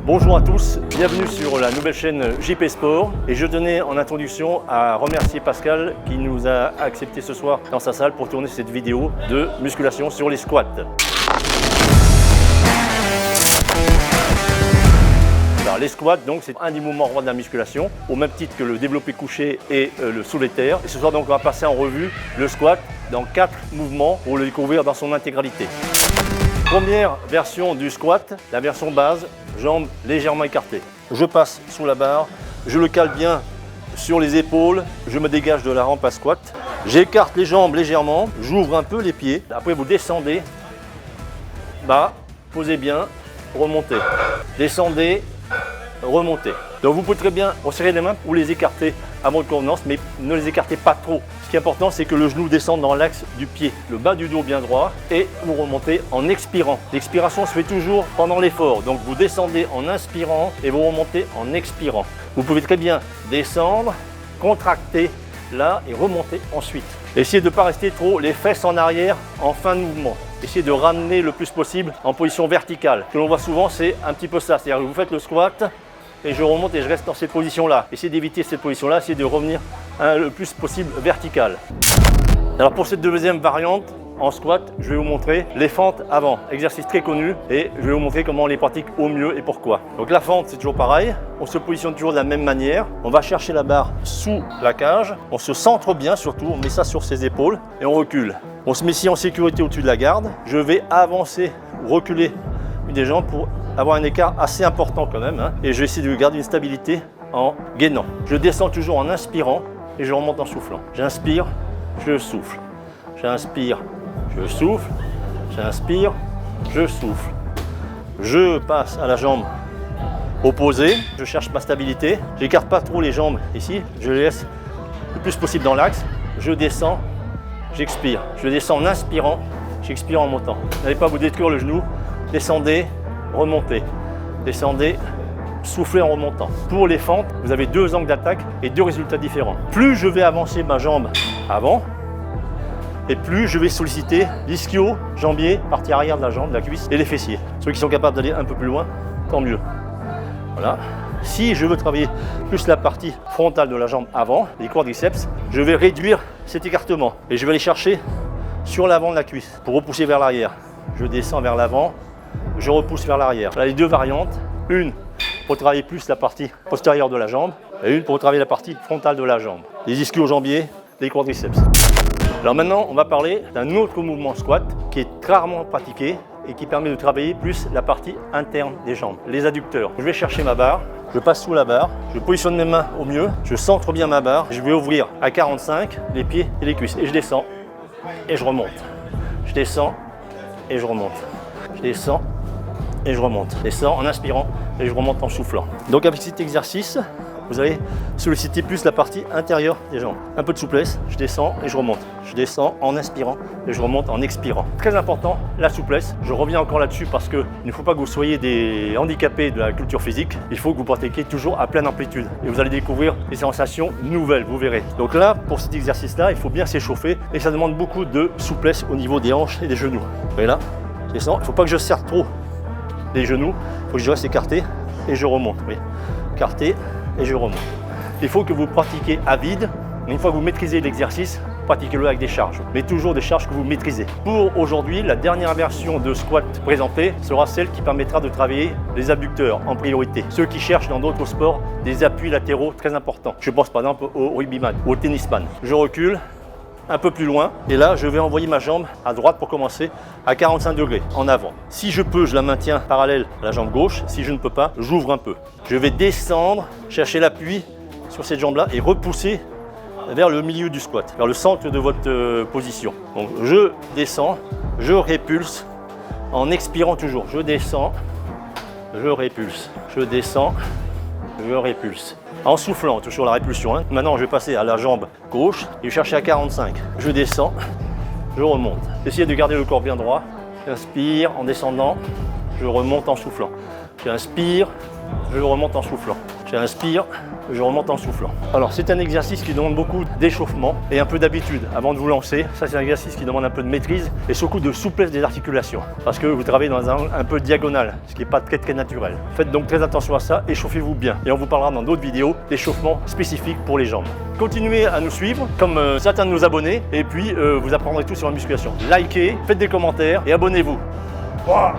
Bonjour à tous, bienvenue sur la nouvelle chaîne JP Sport et je tenais en introduction à remercier Pascal qui nous a accepté ce soir dans sa salle pour tourner cette vidéo de musculation sur les squats. Alors, les squats, donc, c'est un des mouvements rois de la musculation, au même titre que le développé couché et le soulevé de terre. Et ce soir, donc, on va passer en revue le squat dans 4 mouvements pour le découvrir dans son intégralité. Première version du squat, la version base, jambes légèrement écartées. Je passe sous la barre, je le cale bien sur les épaules, je me dégage de la rampe à squat. J'écarte les jambes légèrement, j'ouvre un peu les pieds. Après, vous descendez, bas, posez bien, remontez. Descendez, remontez. Donc vous pouvez très bien resserrer les mains ou les écarter à votre convenance, mais ne les écartez pas trop. Ce qui est important, c'est que le genou descende dans l'axe du pied, le bas du dos bien droit, et vous remontez en expirant. L'expiration se fait toujours pendant l'effort, donc vous descendez en inspirant et vous remontez en expirant. Vous pouvez très bien descendre, contracter là et remonter ensuite. Essayez de ne pas rester trop les fesses en arrière en fin de mouvement. Essayez de ramener le plus possible en position verticale. Ce que l'on voit souvent, c'est un petit peu ça, c'est-à-dire que vous faites le squat, et je remonte et je reste dans cette position-là. Essayez d'éviter cette position-là, essayez de revenir le plus possible vertical. Alors pour cette deuxième variante, en squat, je vais vous montrer les fentes avant. Exercice très connu et je vais vous montrer comment on les pratique au mieux et pourquoi. Donc la fente, c'est toujours pareil. On se positionne toujours de la même manière. On va chercher la barre sous la cage. On se centre bien surtout, on met ça sur ses épaules et on recule. On se met ici en sécurité au-dessus de la garde. Je vais avancer ou reculer une des jambes pour avoir un écart assez important quand même, hein. Et je vais essayer de garder une stabilité en gainant. Je descends toujours en inspirant et je remonte en soufflant. J'inspire, je souffle. J'inspire, je souffle. J'inspire, je souffle. Je passe à la jambe opposée. Je cherche ma stabilité. J'écarte pas trop les jambes ici. Je les laisse le plus possible dans l'axe. Je descends, j'expire. Je descends en inspirant, j'expire en montant. N'allez pas vous détruire le genou. Descendez, remontez. Descendez, soufflez en remontant. Pour les fentes, vous avez 2 angles d'attaque et 2 résultats différents. Plus je vais avancer ma jambe avant, et plus je vais solliciter l'ischio, jambier, partie arrière de la jambe, de la cuisse et les fessiers. Ceux qui sont capables d'aller un peu plus loin, tant mieux. Voilà. Si je veux travailler plus la partie frontale de la jambe avant, les quadriceps, je vais réduire cet écartement et je vais aller chercher sur l'avant de la cuisse pour repousser vers l'arrière. Je descends vers l'avant, je repousse vers l'arrière. Voilà les 2 variantes. Une pour travailler plus la partie postérieure de la jambe et une pour travailler la partie frontale de la jambe. Les ischio-jambiers, les quadriceps. Alors maintenant, on va parler d'un autre mouvement squat qui est rarement pratiqué et qui permet de travailler plus la partie interne des jambes, les adducteurs. Je vais chercher ma barre, je passe sous la barre, je positionne mes mains au mieux, je centre bien ma barre, je vais ouvrir à 45 les pieds et les cuisses et je descends et je remonte. Je descends et je remonte. Je descends et je remonte. Je descends en inspirant et je remonte en soufflant. Donc avec cet exercice, vous allez solliciter plus la partie intérieure des jambes. Un peu de souplesse, je descends et je remonte. Je descends en inspirant et je remonte en expirant. Très important, la souplesse. Je reviens encore là-dessus parce qu'il ne faut pas que vous soyez des handicapés de la culture physique. Il faut que vous pratiquiez toujours à pleine amplitude. Et vous allez découvrir des sensations nouvelles, vous verrez. Donc là, pour cet exercice-là, il faut bien s'échauffer et ça demande beaucoup de souplesse au niveau des hanches et des genoux. Vous voyez là, je descends. Il ne faut pas que je serre trop les genoux. Il faut que je reste écarté et je remonte. Oui. Écarté et je remonte. Il faut que vous pratiquiez à vide. Une fois que vous maîtrisez l'exercice, pratiquez-le avec des charges, mais toujours des charges que vous maîtrisez. Pour aujourd'hui, la dernière version de squat présentée sera celle qui permettra de travailler les abducteurs en priorité. Ceux qui cherchent dans d'autres sports des appuis latéraux très importants. Je pense par exemple au rugbyman ou au tennisman. Je recule un peu plus loin et là je vais envoyer ma jambe à droite pour commencer à 45 degrés en avant. Si je peux, je la maintiens parallèle à la jambe gauche. Si je ne peux pas, j'ouvre un peu. Je vais descendre, chercher l'appui sur cette jambe là et repousser vers le milieu du squat, vers le centre de votre position. Donc je descends, je répulse en expirant toujours. Je descends, je répulse, je descends, je répulse. En soufflant, toujours la répulsion. Hein. Maintenant, je vais passer à la jambe gauche et chercher à 45. Je descends, je remonte. Essayez de garder le corps bien droit. J'inspire en descendant, je remonte en soufflant. J'inspire, je remonte en soufflant. J'inspire, je remonte en soufflant. Alors c'est un exercice qui demande beaucoup d'échauffement et un peu d'habitude avant de vous lancer. Ça c'est un exercice qui demande un peu de maîtrise et surtout de souplesse des articulations parce que vous travaillez dans un peu diagonal, ce qui n'est pas très naturel. Faites donc très attention à ça, échauffez-vous bien. Et on vous parlera dans d'autres vidéos d'échauffement spécifique pour les jambes. Continuez à nous suivre comme certains de nos abonnés et puis vous apprendrez tout sur la musculation. Likez, faites des commentaires et abonnez-vous. Wow.